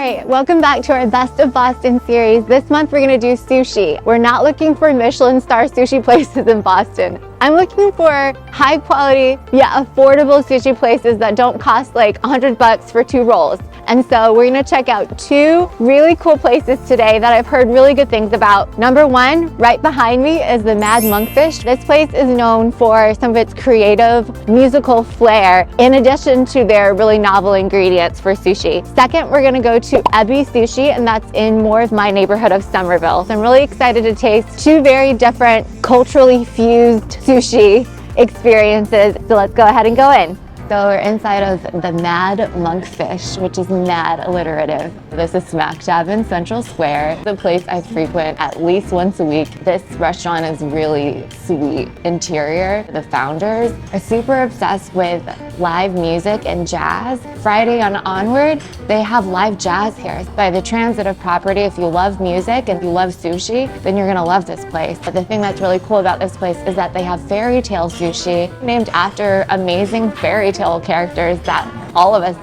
right, welcome back to our Best of Boston series. This month we're gonna do sushi. We're not looking for Michelin star sushi places in Boston. I'm looking for high quality, yet affordable sushi places that don't cost like $100 for 2 rolls. And so we're gonna check out 2 really cool places today that I've heard really good things about. Number 1, right behind me is the Mad Monkfish. This place is known for some of its creative musical flair, in addition to their really novel ingredients for sushi. Second, we're gonna go to Ebi Sushi, and that's in more of my neighborhood of Somerville. So I'm really excited to taste 2 very different culturally fused sushi experiences. So let's go ahead and go in. So we're inside of the Mad Monkfish, which is mad alliterative. This is smack dab in Central Square, the place I frequent at least once a week. This restaurant is really sweet interior. The founders are super obsessed with live music and jazz. Friday on onward, they have live jazz here. By the transitive property, if you love music and you love sushi, then you're gonna love this place. But the thing that's really cool about this place is that they have fairy tale sushi named after amazing fairy tale characters that all of us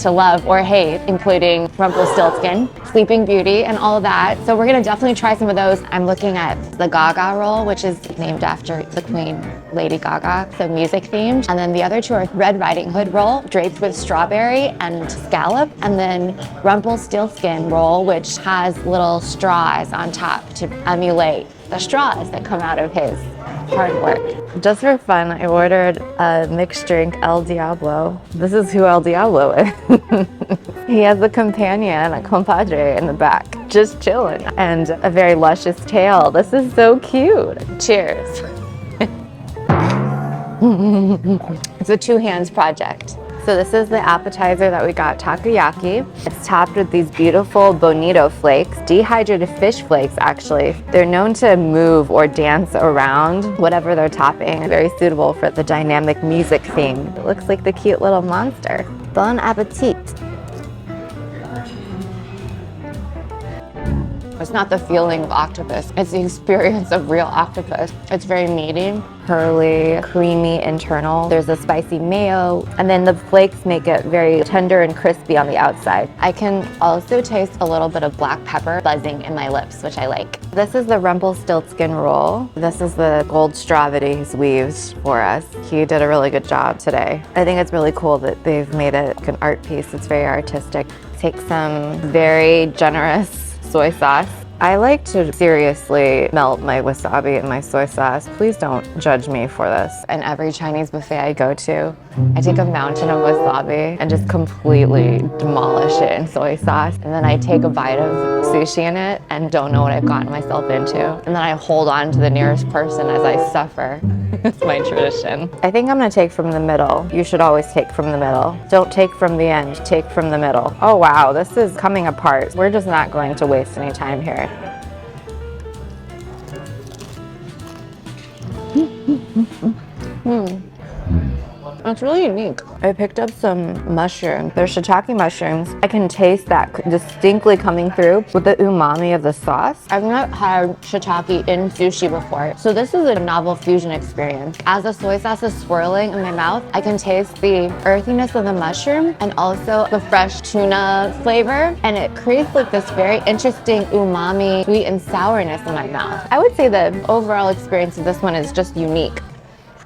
love or hate, including Rumpelstiltskin, Sleeping Beauty, and all of that. So we're gonna definitely try some of those. I'm looking at the Gaga roll, which is named after the Queen, Lady Gaga, so music themed. And then the other 2 are Red Riding Hood roll, draped with strawberry and scallop, and then Rumpelstiltskin roll, which has little straws on top to emulate the straws that come out of his hard work. Just for fun, I ordered a mixed drink El Diablo. This is who El Diablo is. He has a companion, a compadre in the back, just chilling, and a very luscious tail. This is so cute. Cheers. It's a 2 hands project. So this is the appetizer that we got, takoyaki. It's topped with these beautiful bonito flakes, dehydrated fish flakes actually. They're known to move or dance around whatever they're topping. Very suitable for the dynamic music theme. It looks like the cute little monster. Bon appetit. It's not the feeling of octopus, it's the experience of real octopus. It's very meaty, pearly, creamy internal. There's a spicy mayo, and then the flakes make it very tender and crispy on the outside. I can also taste a little bit of black pepper buzzing in my lips, which I like. This is the Rumpelstiltskin roll. This is the gold straw that he's weaved for us. He did a really good job today. I think it's really cool that they've made it like an art piece. It's very artistic. Take some very generous soy sauce. I like to seriously melt my wasabi in my soy sauce. Please don't judge me for this. And every Chinese buffet I go to, I take a mountain of wasabi and just completely demolish it in soy sauce. And then I take a bite of sushi in it and don't know what I've gotten myself into. And then I hold on to the nearest person as I suffer. It's my tradition. I think I'm gonna take from the middle. You should always take from the middle. Don't take from the end, take from the middle. Oh wow, this is coming apart. We're just not going to waste any time here. It's really unique. I picked up some mushrooms. They're shiitake mushrooms. I can taste that distinctly coming through with the umami of the sauce. I've not had shiitake in sushi before, so this is a novel fusion experience. As the soy sauce is swirling in my mouth, I can taste the earthiness of the mushroom and also the fresh tuna flavor, and it creates like this very interesting umami, sweet and sourness in my mouth. I would say the overall experience of this one is just unique.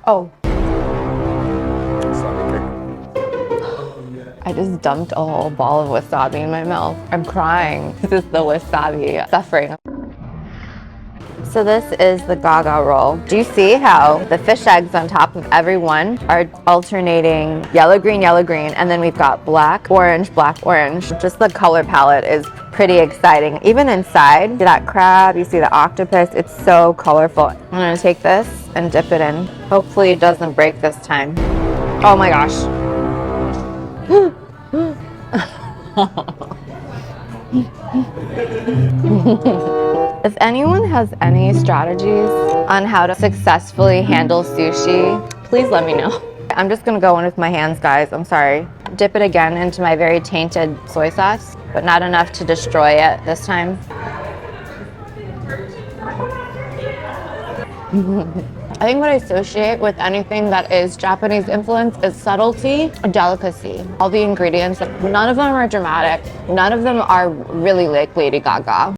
Oh. I just dumped a whole ball of wasabi in my mouth. I'm crying. This is the wasabi suffering. So this is the Gaga roll. Do you see how the fish eggs on top of every one are alternating yellow, green, and then we've got black, orange, black, orange. Just the color palette is pretty exciting. Even inside, that crab, you see the octopus, it's so colorful. I'm gonna take this and dip it in. Hopefully it doesn't break this time. Oh my gosh. If anyone has any strategies on how to successfully handle sushi, please let me know. I'm just gonna go in with my hands, guys. I'm sorry. Dip it again into my very tainted soy sauce, but not enough to destroy it this time. I think what I associate with anything that is Japanese influence is subtlety, delicacy. All the ingredients, none of them are dramatic. None of them are really like Lady Gaga.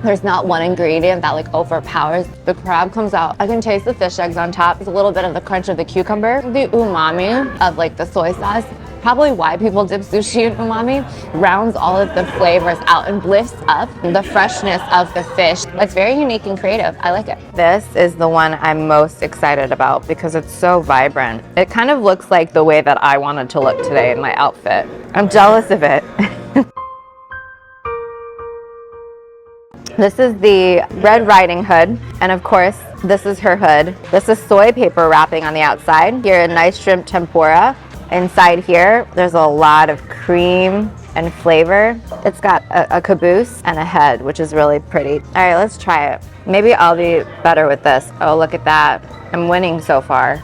There's not one ingredient that like overpowers. The crab comes out. I can taste the fish eggs on top. There's a little bit of the crunch of the cucumber. The umami of like the soy sauce, probably why people dip sushi in umami, rounds all of the flavors out and lifts up the freshness of the fish. It's very unique and creative. I like it. This is the one I'm most excited about because it's so vibrant. It kind of looks like the way that I wanted to look today in my outfit. I'm jealous of it. This is the Red Riding Hood, and of course, this is her hood. This is soy paper wrapping on the outside. Here, a nice shrimp tempura. Inside here, there's a lot of cream and flavor. It's got a caboose and a head, which is really pretty. All right, let's try it. Maybe I'll be better with this. Oh, look at that. I'm winning so far.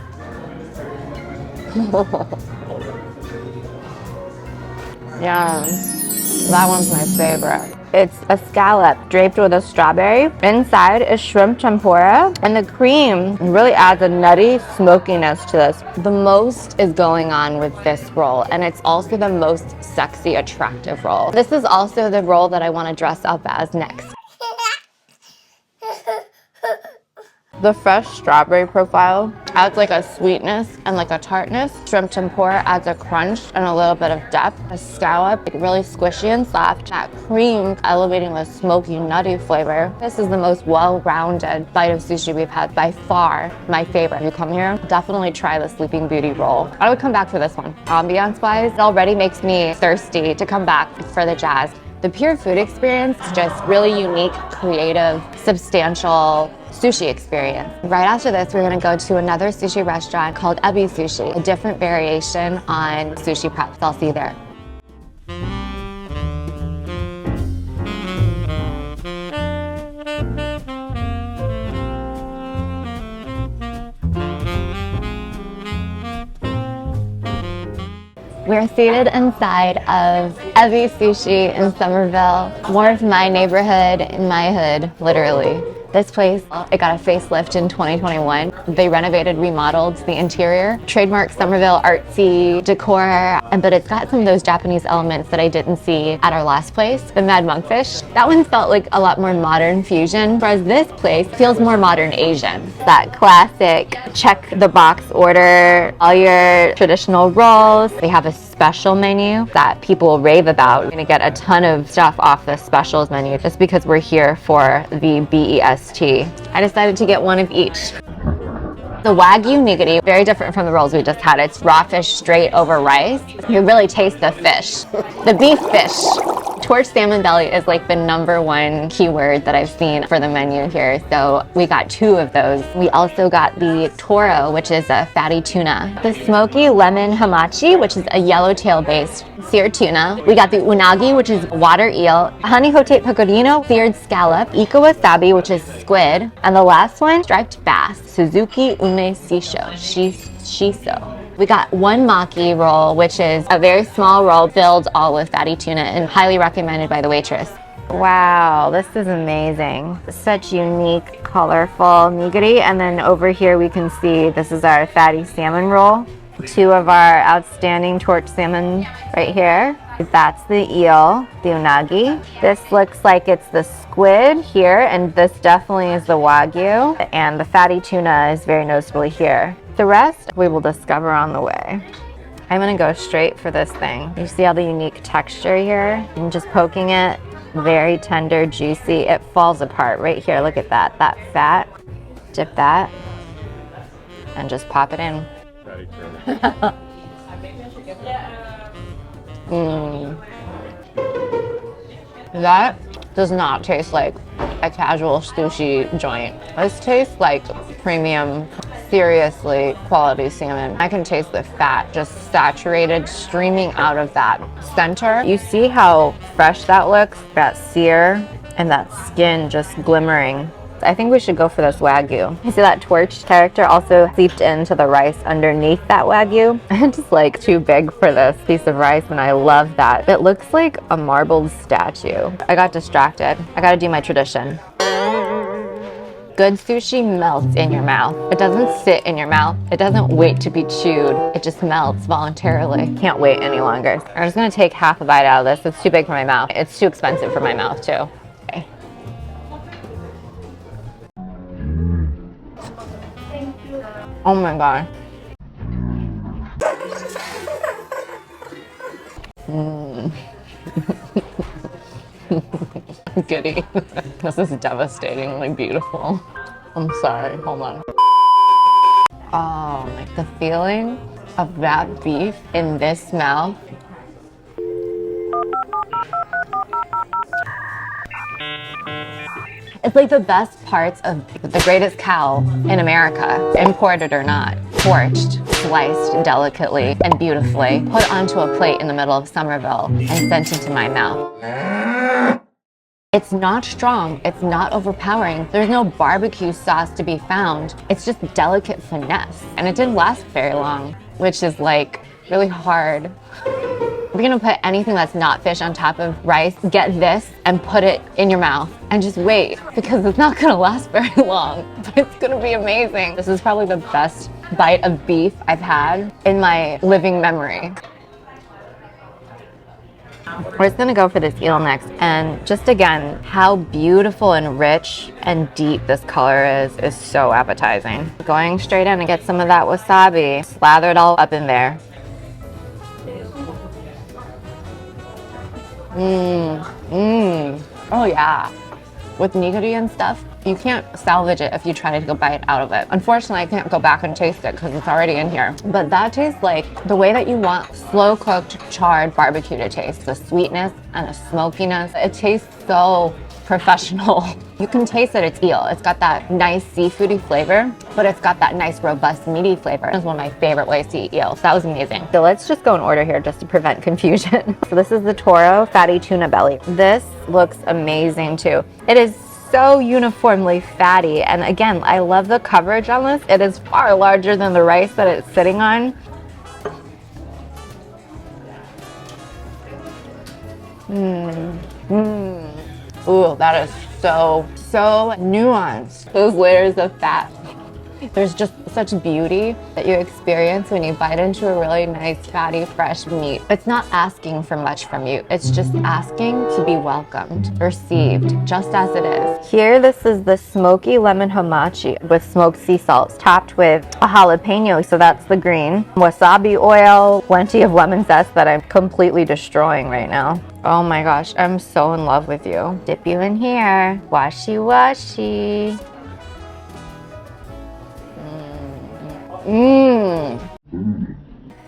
Yeah, that one's my favorite. It's a scallop draped with a strawberry. Inside is shrimp tempura, and the cream really adds a nutty smokiness to this. The most is going on with this roll, and it's also the most sexy, attractive roll. This is also the roll that I want to dress up as next. The fresh strawberry profile adds like a sweetness and like a tartness. Shrimp tempura adds a crunch and a little bit of depth. A scallop, like really squishy and soft. That cream elevating the smoky, nutty flavor. This is the most well-rounded bite of sushi we've had by far. My favorite. If you come here, definitely try the Sleeping Beauty roll. I would come back for this one. Ambiance-wise, it already makes me thirsty to come back for the jazz. The pure food experience is just really unique, creative, substantial sushi experience. Right after this, we're gonna go to another sushi restaurant called Ebi Sushi, a different variation on sushi prep. I'll see you there. We're seated inside of Ebi Sushi in Somerville. More of my neighborhood in my hood, literally. This place, it got a facelift in 2021. They renovated, remodeled the interior. Trademark Somerville artsy decor, but it's got some of those Japanese elements that I didn't see at our last place, the Mad Monkfish. That one felt like a lot more modern fusion, whereas this place feels more modern Asian. That classic check the box order, all your traditional rolls. They have a special menu that people rave about. You're gonna get a ton of stuff off the specials menu just because we're here for the BEST. I decided to get one of each. The Wagyu nigiri, very different from the rolls we just had. It's raw fish straight over rice. You really taste the fish, the beef fish. Torched salmon belly is like the #1 keyword that I've seen for the menu here. So we got 2 of those. We also got the toro, which is a fatty tuna. The smoky lemon hamachi, which is a yellowtail based seared tuna. We got the unagi, which is water eel. Honey hotei pecorino, seared scallop. Ika wasabi, which is squid. And the last one, striped bass. Suzuki ume shiso. We got one maki roll, which is a very small roll filled all with fatty tuna and highly recommended by the waitress. Wow, this is amazing. Such unique, colorful nigiri. And then over here we can see this is our fatty salmon roll. 2 of our outstanding torched salmon right here. That's the eel, the unagi. This looks like it's the squid here, and this definitely is the wagyu. And the fatty tuna is very noticeably here. The rest we will discover on the way. I'm gonna go straight for this thing. You see all the unique texture here? I'm just poking it, very tender, juicy. It falls apart right here. Look at that, that fat. Dip that and just pop it in. That does not taste like a casual sushi joint. This tastes like premium, seriously quality salmon. I can taste the fat just saturated, streaming out of that center. You see how fresh that looks? That sear and that skin just glimmering. I think we should go for this wagyu. You see that torched character also seeped into the rice underneath that wagyu. It's just like too big for this piece of rice, and I love that. It looks like a marbled statue. I got distracted. I gotta do my tradition. Good sushi melts in your mouth. It doesn't sit in your mouth. It doesn't wait to be chewed. It just melts voluntarily. Can't wait any longer. I'm just gonna take half a bite out of this. It's too big for my mouth. It's too expensive for my mouth too. Okay. Oh my god. Giddy. This is devastatingly beautiful. I'm sorry, hold on. Oh, like the feeling of that beef in this mouth. It's like the best parts of the greatest cow in America, imported or not, torched, sliced delicately and beautifully, put onto a plate in the middle of Somerville and sent into my mouth. It's not strong, it's not overpowering, there's no barbecue sauce to be found, it's just delicate finesse. And it didn't last very long, which is like really hard. If you're gonna put anything that's not fish on top of rice, get this and put it in your mouth and just wait, because it's not gonna last very long, but it's gonna be amazing. This is probably the best bite of beef I've had in my living memory. We're just gonna go for this eel next, and just again, how beautiful and rich and deep this color is so appetizing. Going straight in and get some of that wasabi, slather it all up in there. Oh yeah. With nigiri and stuff, you can't salvage it if you try to go bite out of it. Unfortunately, I can't go back and taste it because it's already in here. But that tastes like the way that you want slow cooked, charred barbecue to taste. The sweetness and the smokiness. It tastes so professional. You can taste that it's eel. It's got that nice seafoody flavor, but it's got that nice robust meaty flavor. It's one of my favorite ways to eat eel. So that was amazing. So let's just go in order here just to prevent confusion. So this is the Toro Fatty Tuna Belly. This looks amazing too. It is so uniformly fatty, and again, I love the coverage on this. It is far larger than the rice that it's sitting on. Ooh, that is so nuanced. Those layers of fat. There's just such beauty that you experience when you bite into a really nice, fatty, fresh meat. It's not asking for much from you. It's just asking to be welcomed, received, just as it is. Here, this is the smoky lemon hamachi with smoked sea salts, topped with a jalapeno, so that's the green. Wasabi oil, plenty of lemon zest that I'm completely destroying right now. Oh my gosh, I'm so in love with you. Dip you in here. Washi washi.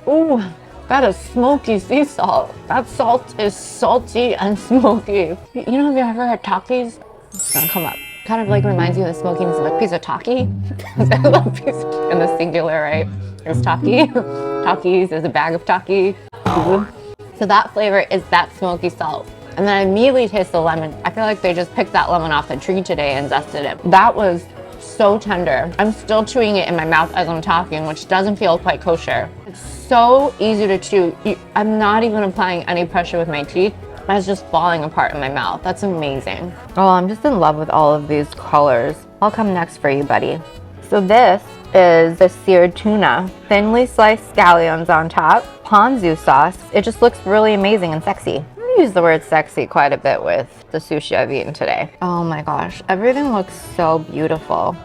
Ooh, that is smoky sea salt. That salt is salty and smoky. You know, have you ever had Takis? It's gonna come up. Kind of like reminds you of the smokiness of a piece of Taki. In the singular, right? It's Taki. Takis is a bag of Taki. So that flavor is that smoky salt. And then I immediately taste the lemon. I feel like they just picked that lemon off the tree today and zested it. That was so tender. I'm still chewing it in my mouth as I'm talking, which doesn't feel quite kosher. It's so easy to chew. I'm not even applying any pressure with my teeth. It's just falling apart in my mouth. That's amazing. Oh, I'm just in love with all of these colors. I'll come next for you, buddy. So this is the seared tuna. Thinly sliced scallions on top, ponzu sauce. It just looks really amazing and sexy. I use the word sexy quite a bit with the sushi I've eaten today. Oh my gosh, everything looks so beautiful.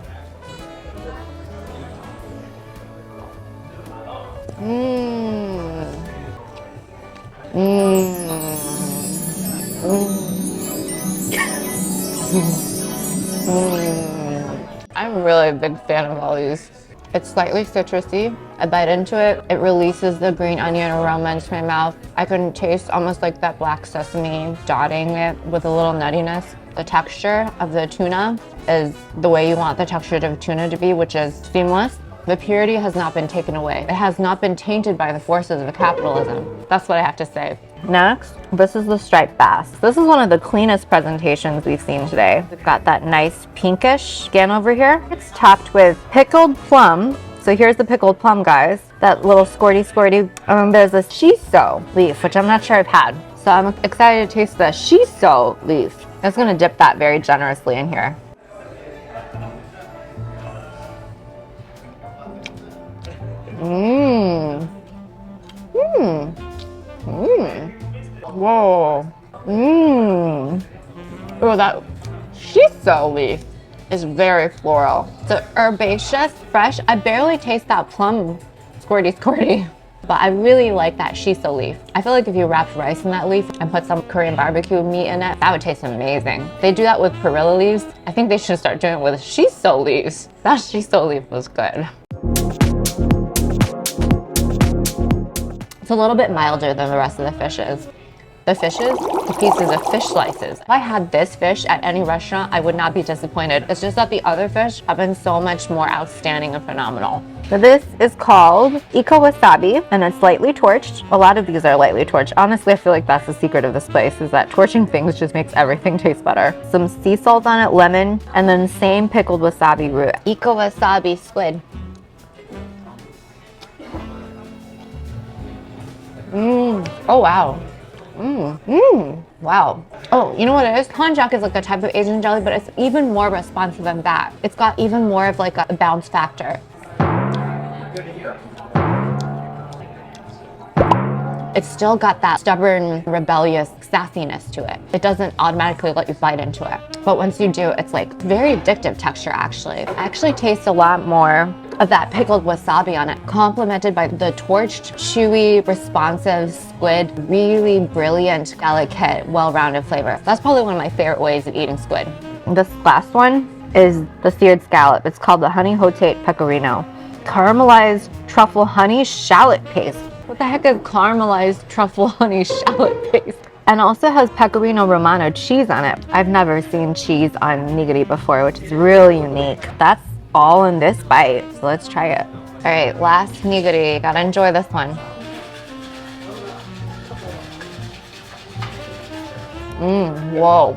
I'm really a big fan of all these. It's slightly citrusy. I bite into it. It releases the green onion aroma into my mouth. I can taste almost like that black sesame dotting it with a little nuttiness. The texture of the tuna is the way you want the texture of tuna to be, which is seamless. The purity has not been taken away. It has not been tainted by the forces of capitalism. That's what I have to say. Next, this is the striped bass. This is one of the cleanest presentations we've seen today. We've got that nice pinkish skin over here. It's topped with pickled plum. So here's the pickled plum, guys. That little squirty. There's a shiso leaf, which I'm not sure I've had. So I'm excited to taste the shiso leaf. I'm just gonna dip that very generously in here. Mmm. Mmm. Mmm. Whoa. Mmm. Oh, that shiso leaf is very floral. It's herbaceous, fresh. I barely taste that plum squirty. But I really like that shiso leaf. I feel like if you wrapped rice in that leaf and put some Korean barbecue meat in it, that would taste amazing. They do that with perilla leaves. I think they should start doing it with shiso leaves. That shiso leaf was good. It's a little bit milder than the rest of the fishes. The pieces of fish slices. If I had this fish at any restaurant, I would not be disappointed. It's just that the other fish have been so much more outstanding and phenomenal. So this is called Wasabi, and it's lightly torched. A lot of these are lightly torched. Honestly, I feel like that's the secret of this place, is that torching things just makes everything taste better. Some sea salt on it, lemon, and then same pickled wasabi root. Wasabi Squid. Oh wow. Wow. Oh, you know what it is? Konjac is like a type of Asian jelly, but it's even more responsive than that. It's got even more of like a bounce factor. It's still got that stubborn, rebellious sassiness to it. It doesn't automatically let you bite into it. But once you do, it's like very addictive texture actually. I actually taste a lot more of that pickled wasabi on it, complemented by the torched, chewy, responsive squid. Really brilliant, delicate, well-rounded flavor. That's probably one of my favorite ways of eating squid. This last one is the seared scallop. It's called the honey hotate pecorino. Caramelized truffle honey shallot paste. What the heck is caramelized truffle honey shallot paste? And also has pecorino romano cheese on it. I've never seen cheese on nigiri before, which is really unique. That's all in this bite, so let's try it. All right, last nigiri. Gotta enjoy this one. Whoa.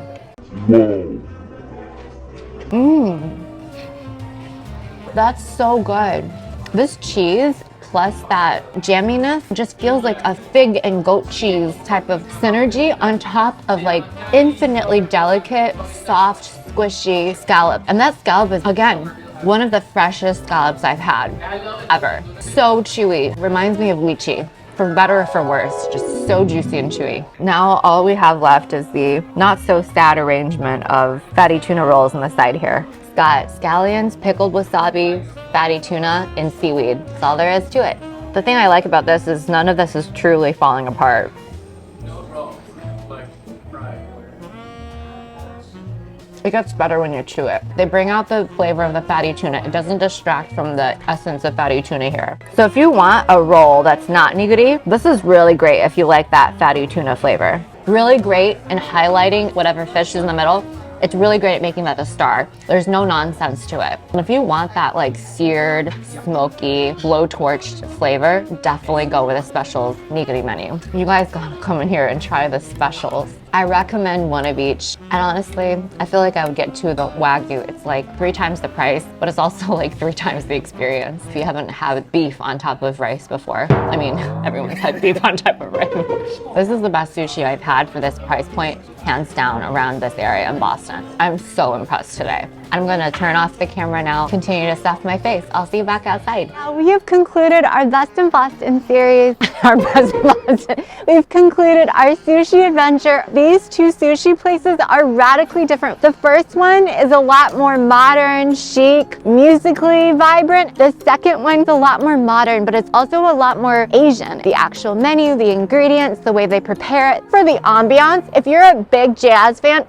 That's so good. This cheese plus that jamminess just feels like a fig and goat cheese type of synergy on top of like infinitely delicate, soft, squishy scallop. And that scallop is, again, one of the freshest scallops I've had ever. So chewy, reminds me of lychee. For better or for worse, just so juicy and chewy. Now all we have left is the not so sad arrangement of fatty tuna rolls on the side here. It's got scallions, pickled wasabi, fatty tuna, and seaweed. That's all there is to it. The thing I like about this is none of this is truly falling apart. It gets better when you chew it. They bring out the flavor of the fatty tuna. It doesn't distract from the essence of fatty tuna here. So if you want a roll that's not nigiri, this is really great if you like that fatty tuna flavor. Really great in highlighting whatever fish is in the middle. It's really great at making that a star. There's no nonsense to it. And if you want that like seared, smoky, blow-torched flavor, definitely go with a specials nigiri menu. You guys gotta come in here and try the specials. I recommend one of each. And honestly, I feel like I would get two of the Wagyu. It's like 3 times the price, but it's also like 3 times the experience. If you haven't had beef on top of rice before. I mean, everyone's had beef on top of rice. This is the best sushi I've had for this price point, hands down, around this area in Boston. I'm so impressed today. I'm gonna turn off the camera now, continue to stuff my face. I'll see you back outside. We have concluded our Best in Boston series. Our Best in Boston. We've concluded our sushi adventure. These 2 sushi places are radically different. The first one is a lot more modern, chic, musically vibrant. The second one's a lot more modern, but it's also a lot more Asian. The actual menu, the ingredients, the way they prepare it. For the ambiance, if you're a big jazz fan,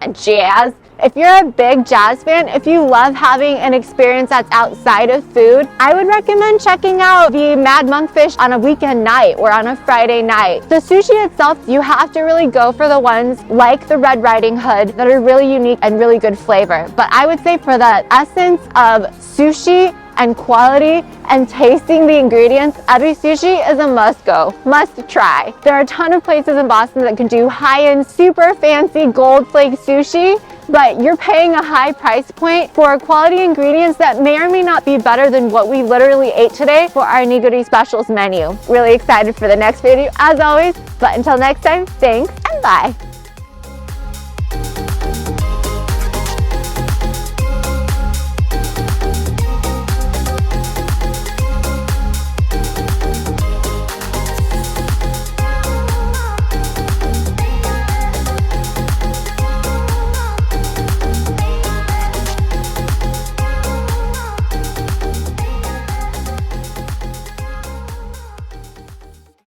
if you're a big jazz fan, if you love having an experience that's outside of food, I would recommend checking out the Mad Monkfish on a weekend night or on a Friday night. The sushi itself, you have to really go for the ones like the Red Riding Hood that are really unique and really good flavor. But I would say for the essence of sushi and quality and tasting the ingredients, Ebi Sushi is a must-go, must-try. There are a ton of places in Boston that can do high-end, super fancy gold flake sushi, but you're paying a high price point for quality ingredients that may or may not be better than what we literally ate today for our nigiri specials menu. Really excited for the next video as always, but until next time, thanks and bye.